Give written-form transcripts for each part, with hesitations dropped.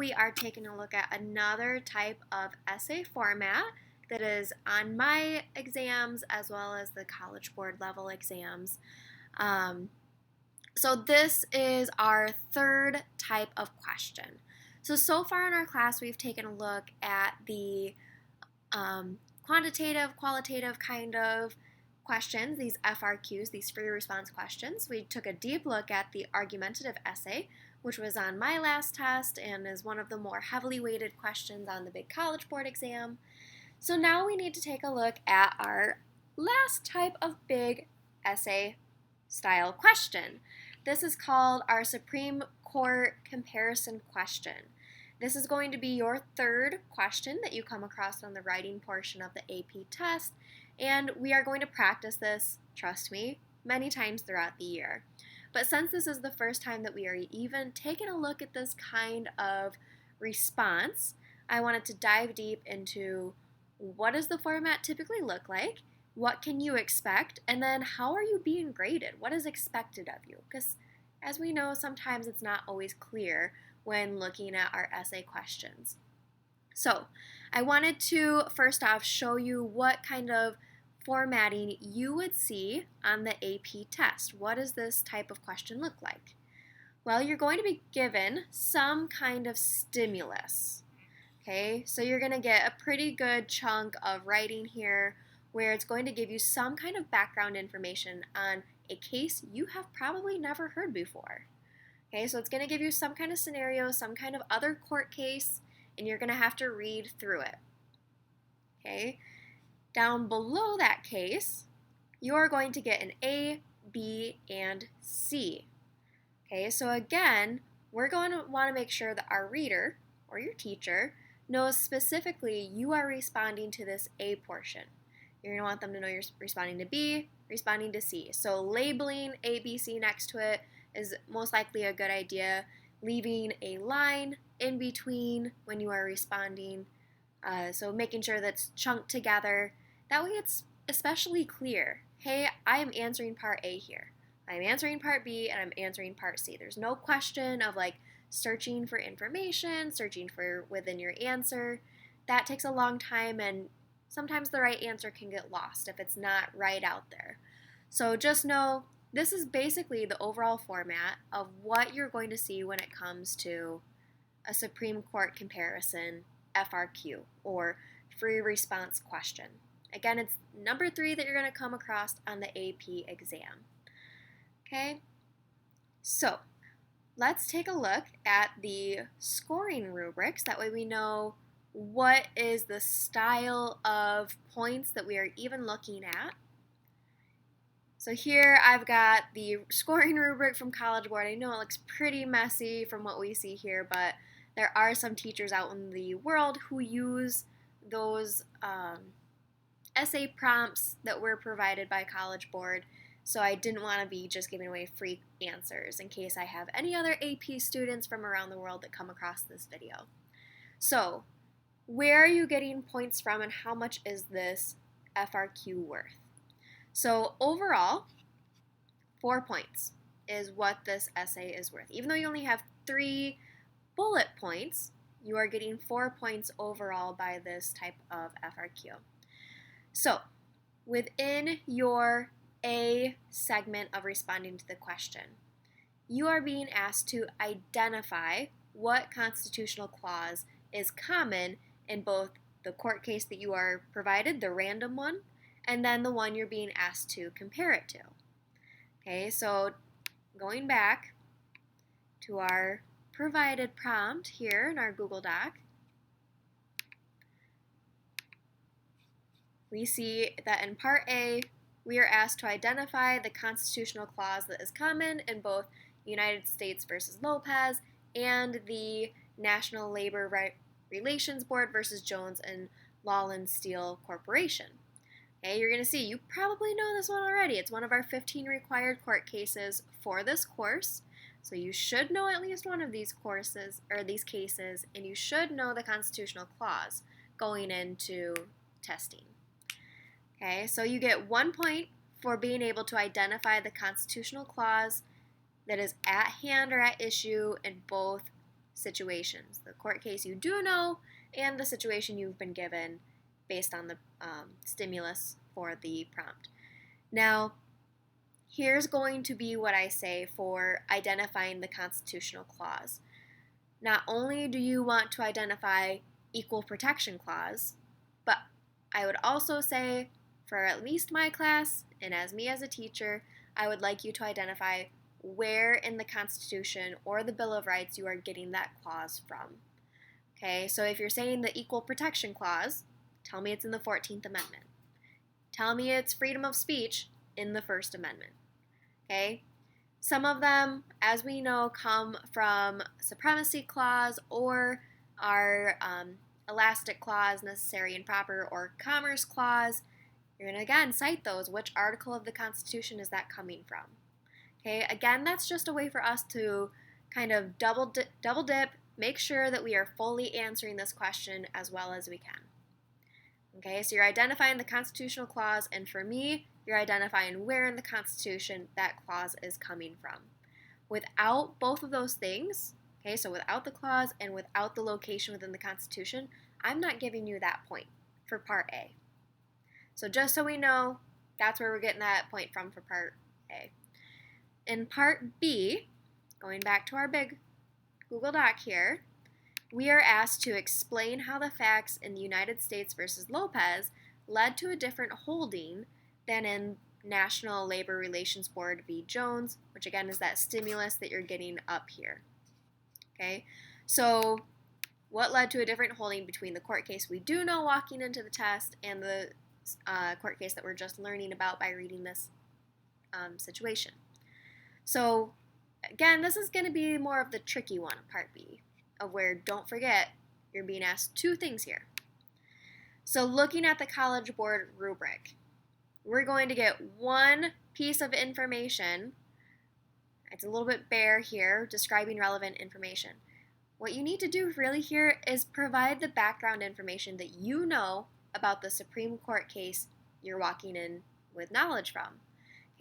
we are taking a look at another type of essay format that is on my exams as well as the College Board level exams. So this is our third type of question. So far in our class, we've taken a look at the quantitative, qualitative kind of questions, these FRQs, these free response questions. We took a deep look at the argumentative essay, which was on my last test and is one of the more heavily weighted questions on the big College Board exam. So now we need to take a look at our last type of big essay style question. This is called our Supreme Court comparison question. This is going to be your third question that you come across on the writing portion of the AP test, and we are going to practice this, trust me, many times throughout the year. But since this is the first time that we are even taking a look at this kind of response, I wanted to dive deep into what does the format typically look like, what can you expect, and then how are you being graded? What is expected of you? Because as we know, sometimes it's not always clear when looking at our essay questions. So I wanted to first off show you what kind of formatting you would see on the AP test. What does this type of question look like? Well, you're going to be given some kind of stimulus. Okay, so you're going to get a pretty good chunk of writing here where it's going to give you some kind of background information on a case you have probably never heard before. Okay, so it's going to give you some kind of scenario, some kind of other court case, and you're going to have to read through it. Okay, down below that case, you're going to get an A, B, and C. Okay, so again, we're going to want to make sure that our reader, or your teacher, knows specifically you are responding to this A portion. You're going to want them to know you're responding to B, responding to C. So labeling A, B, C next to it is most likely a good idea. Leaving a line in between when you are responding, so making sure that's chunked together. That way it's especially clear. Hey, I am answering part A here. I'm answering part B, and I'm answering part C. There's no question of like searching for information, searching for within your answer. That takes a long time, and sometimes the right answer can get lost if it's not right out there. So just know this is basically the overall format of what you're going to see when it comes to a Supreme Court comparison FRQ, or free response question. Again, it's number 3 that you're going to come across on the AP exam. Okay, so let's take a look at the scoring rubrics. That way we know what is the style of points that we are even looking at. So here I've got the scoring rubric from College Board. I know it looks pretty messy from what we see here, but there are some teachers out in the world who use those essay prompts that were provided by College Board. So I didn't want to be just giving away free answers in case I have any other AP students from around the world that come across this video. So where are you getting points from, and how much is this FRQ worth? So overall, 4 points is what this essay is worth. Even though you only have 3 bullet points, you are getting 4 points overall by this type of FRQ. So within your A segment of responding to the question, you are being asked to identify what constitutional clause is common in both the court case that you are provided, the random one, and then the one you're being asked to compare it to. Okay, so going back to our provided prompt here in our Google Doc, we see that in Part A, we are asked to identify the constitutional clause that is common in both United States versus Lopez and the National Labor Relations Board versus Jones and Lawland Steel Corporation. Okay, you're going to see, you probably know this one already. It's one of our 15 required court cases for this course. So you should know at least one of these courses, or these cases, and you should know the constitutional clause going into testing. Okay, so you get 1 point for being able to identify the constitutional clause that is at hand or at issue in both situations, the court case you do know and the situation you've been given based on the stimulus for the prompt. Now, here's going to be what I say for identifying the constitutional clause. Not only do you want to identify equal protection clause, but I would also say, for at least my class, and as me as a teacher, I would like you to identify where in the Constitution or the Bill of Rights you are getting that clause from. Okay, so if you're saying the Equal Protection Clause, tell me it's in the 14th Amendment. Tell me it's freedom of speech in the First Amendment. Okay, some of them, as we know, come from Supremacy Clause or our Elastic Clause, Necessary and Proper, or Commerce Clause. You're going to again cite those. Which article of the Constitution is that coming from? Okay, again, that's just a way for us to kind of double dip, make sure that we are fully answering this question as well as we can. Okay, so you're identifying the constitutional clause, and for me, you're identifying where in the Constitution that clause is coming from. Without both of those things, okay, so without the clause and without the location within the Constitution, I'm not giving you that point for Part A. So just so we know, that's where we're getting that point from for Part A. In Part B, going back to our big Google Doc here, we are asked to explain how the facts in the United States versus Lopez led to a different holding than in National Labor Relations Board v. Jones, which again is that stimulus that you're getting up here. Okay, so what led to a different holding between the court case we do know walking into the test and the court case that we're just learning about by reading this situation? So again, this is going to be more of the tricky one, Part B, of where, don't forget, you're being asked two things here. So looking at the College Board rubric, we're going to get one piece of information. It's a little bit bare here, describing relevant information. What you need to do really here is provide the background information that you know about the Supreme Court case you're walking in with knowledge from.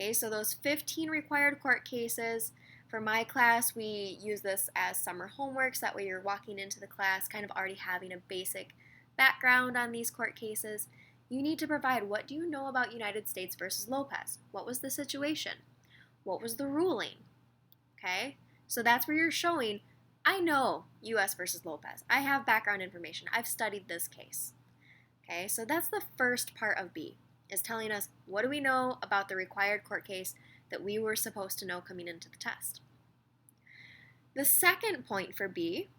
Okay, so those 15 required court cases, for my class, we use this as summer homework, so that way you're walking into the class kind of already having a basic background on these court cases. You need to provide, what do you know about United States versus Lopez? What was the situation? What was the ruling? Okay, so that's where you're showing, I know U.S. versus Lopez. I have background information. I've studied this case. Okay, so that's the first part of B, is telling us what do we know about the required court case that we were supposed to know coming into the test. The second point for B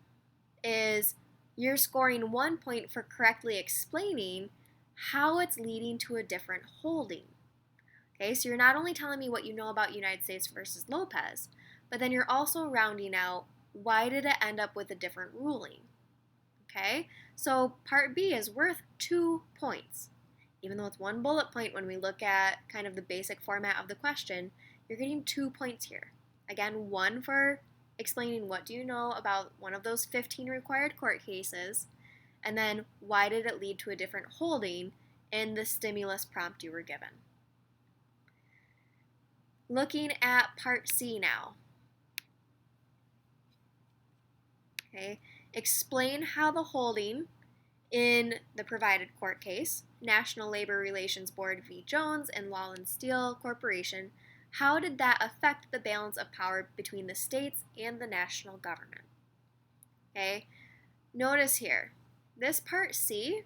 is you're scoring 1 point for correctly explaining how it's leading to a different holding. Okay, so you're not only telling me what you know about United States versus Lopez, but then you're also rounding out why did it end up with a different ruling. Okay, so Part B is worth 2 points. Even though it's one bullet point when we look at kind of the basic format of the question, you're getting 2 points here. Again, one for explaining what do you know about one of those 15 required court cases, and then why did it lead to a different holding in the stimulus prompt you were given. Looking at Part C now. Okay, explain how the holding in the provided court case, National Labor Relations Board v. Jones and Law & Steel Corporation, how did that affect the balance of power between the states and the national government? Okay, notice here, this Part C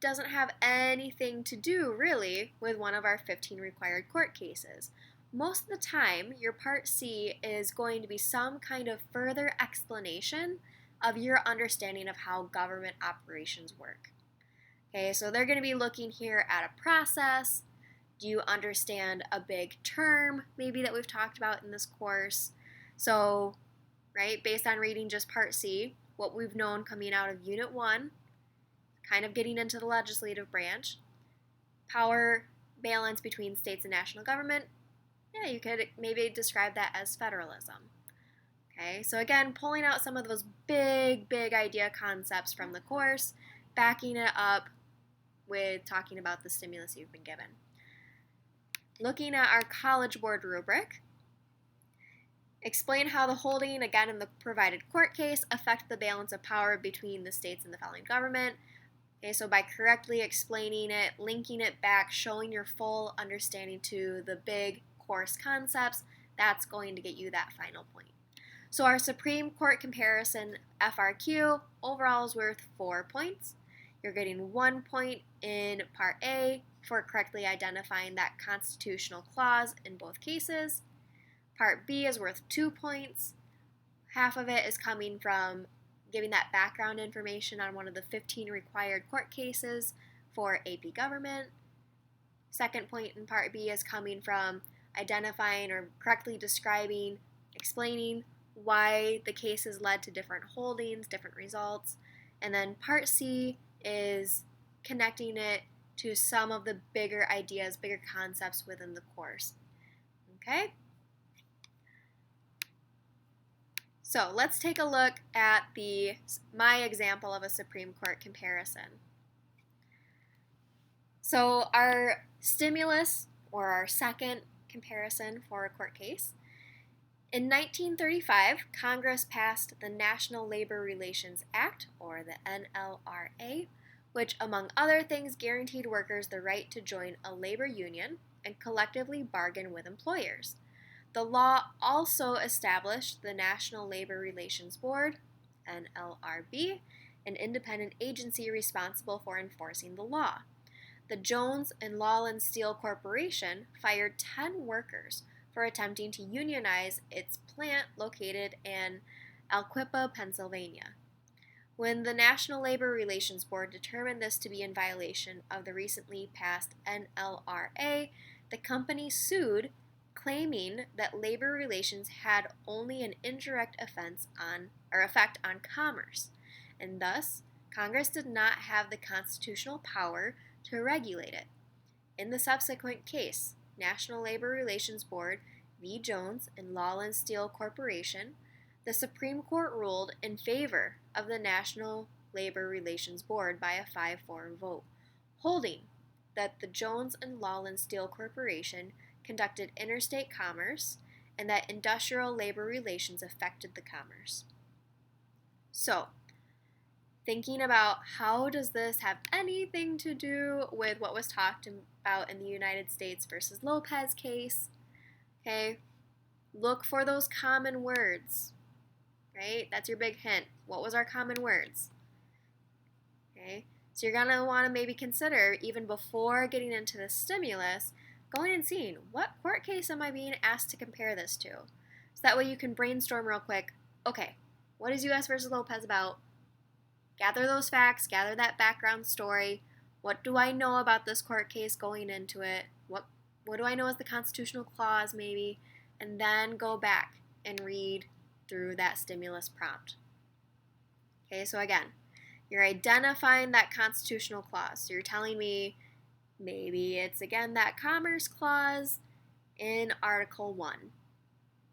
doesn't have anything to do, really, with one of our 15 required court cases. Most of the time, your Part C is going to be some kind of further explanation of your understanding of how government operations work. Okay, so they're going to be looking here at a process. Do you understand a big term, maybe, that we've talked about in this course? So, right, based on reading just Part C, what we've known coming out of Unit 1, kind of getting into the legislative branch, power balance between states and national government, yeah, you could maybe describe that as federalism. Okay, so again, pulling out some of those big idea concepts from the course, backing it up with talking about the stimulus you've been given. Looking at our College Board rubric, Explain how the holding, again in the provided court case, affect the balance of power between the states and the following government. Okay, so by correctly explaining it, linking it back, showing your full understanding to the big course concepts, that's going to get you that final point. So our Supreme Court comparison FRQ overall is worth 4 points. You're getting 1 point in Part A for correctly identifying that constitutional clause in both cases. Part B is worth 2 points. Half of it is coming from giving that background information on one of the 15 required court cases for AP Government. Second point in Part B is coming from identifying or correctly describing, explaining why the cases led to different holdings, different results. And then Part C is connecting it to some of the bigger ideas, bigger concepts within the course. Okay? So let's take a look at my example of a Supreme Court comparison. So our stimulus, or our second comparison for a court case, in 1935, Congress passed the National Labor Relations Act, or the NLRA, which, among other things, guaranteed workers the right to join a labor union and collectively bargain with employers. The law also established the National Labor Relations Board, NLRB, an independent agency responsible for enforcing the law. The Jones and Lawless Steel Corporation fired 10 workers for attempting to unionize its plant located in Aliquippa, Pennsylvania. When the National Labor Relations Board determined this to be in violation of the recently passed NLRA, the company sued, claiming that labor relations had only an indirect effect on commerce, and thus Congress did not have the constitutional power to regulate it. In the subsequent case, National Labor Relations Board v. Jones and Lawless Steel Corporation, the Supreme Court ruled in favor of the National Labor Relations Board by a 5-4 vote, holding that the Jones and Lawless Steel Corporation conducted interstate commerce and that industrial labor relations affected the commerce. So, thinking about how does this have anything to do with what was talked about in the United States versus Lopez case, okay, look for those common words, right? That's your big hint. What was our common words? Okay, so you're going to want to maybe consider, even before getting into the stimulus, going and seeing what court case am I being asked to compare this to. So that way you can brainstorm real quick, okay, what is U.S. versus Lopez about? Gather those facts, gather that background story. What do I know about this court case going into it? What do I know as the constitutional clause maybe? And then go back and read through that stimulus prompt. Okay, so again, you're identifying that constitutional clause. So you're telling me maybe it's again that Commerce Clause in Article 1,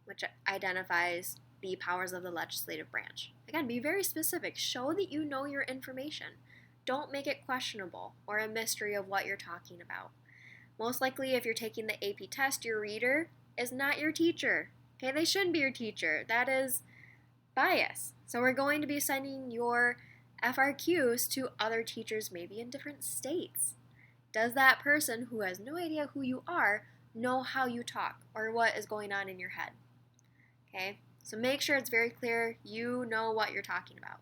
which identifies the powers of the legislative branch. Again, be very specific. Show that you know your information. Don't make it questionable or a mystery of what you're talking about. Most likely, if you're taking the AP test, your reader is not your teacher. Okay, they shouldn't be your teacher. That is bias. So we're going to be sending your FRQs to other teachers maybe in different states. Does that person who has no idea who you are know how you talk or what is going on in your head? Okay, so make sure it's very clear you know what you're talking about.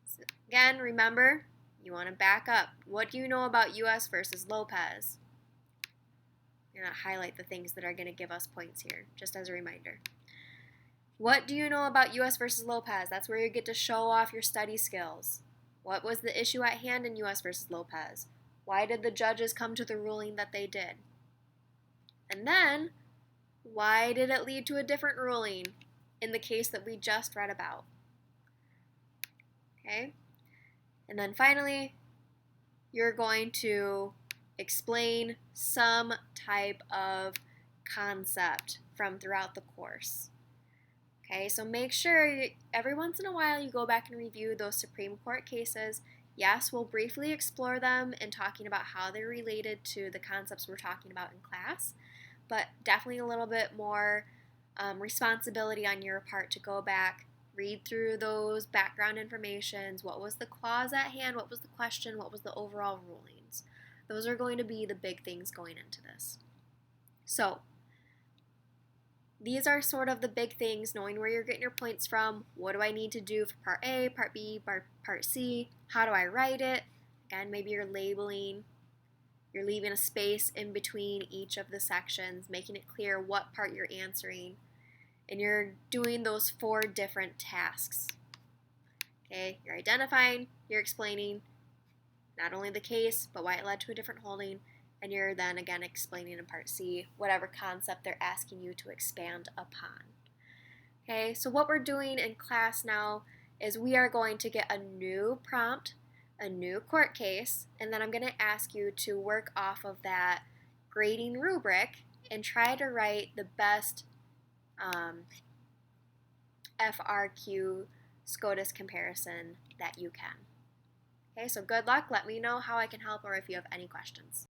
So again, remember, you want to back up. What do you know about U.S. versus Lopez? I'm going to highlight the things that are going to give us points here, just as a reminder. What do you know about U.S. versus Lopez? That's where you get to show off your study skills. What was the issue at hand in U.S. versus Lopez? Why did the judges come to the ruling that they did? And then, why did it lead to a different ruling in the case that we just read about? Okay? And then finally, you're going to explain some type of concept from throughout the course. Okay, so make sure every once in a while you go back and review those Supreme Court cases. Yes, we'll briefly explore them in talking about how they're related to the concepts we're talking about in class, but definitely a little bit more responsibility on your part to go back, read through those background informations. What was the clause at hand? What was the question? What was the overall rulings? Those are going to be the big things going into this. So these are sort of the big things, knowing where you're getting your points from. What do I need to do for part A, part B, part C? How do I write it? Again, maybe you're labeling. You're leaving a space in between each of the sections, making it clear what part you're answering. And you're doing those 4 different tasks. Okay, you're identifying, you're explaining not only the case, but why it led to a different holding, and you're then again explaining in part C whatever concept they're asking you to expand upon. Okay, so what we're doing in class now is we are going to get a new prompt, a new court case, and then I'm going to ask you to work off of that grading rubric and try to write the best FRQ SCOTUS comparison that you can. Okay, so good luck. Let me know how I can help or if you have any questions.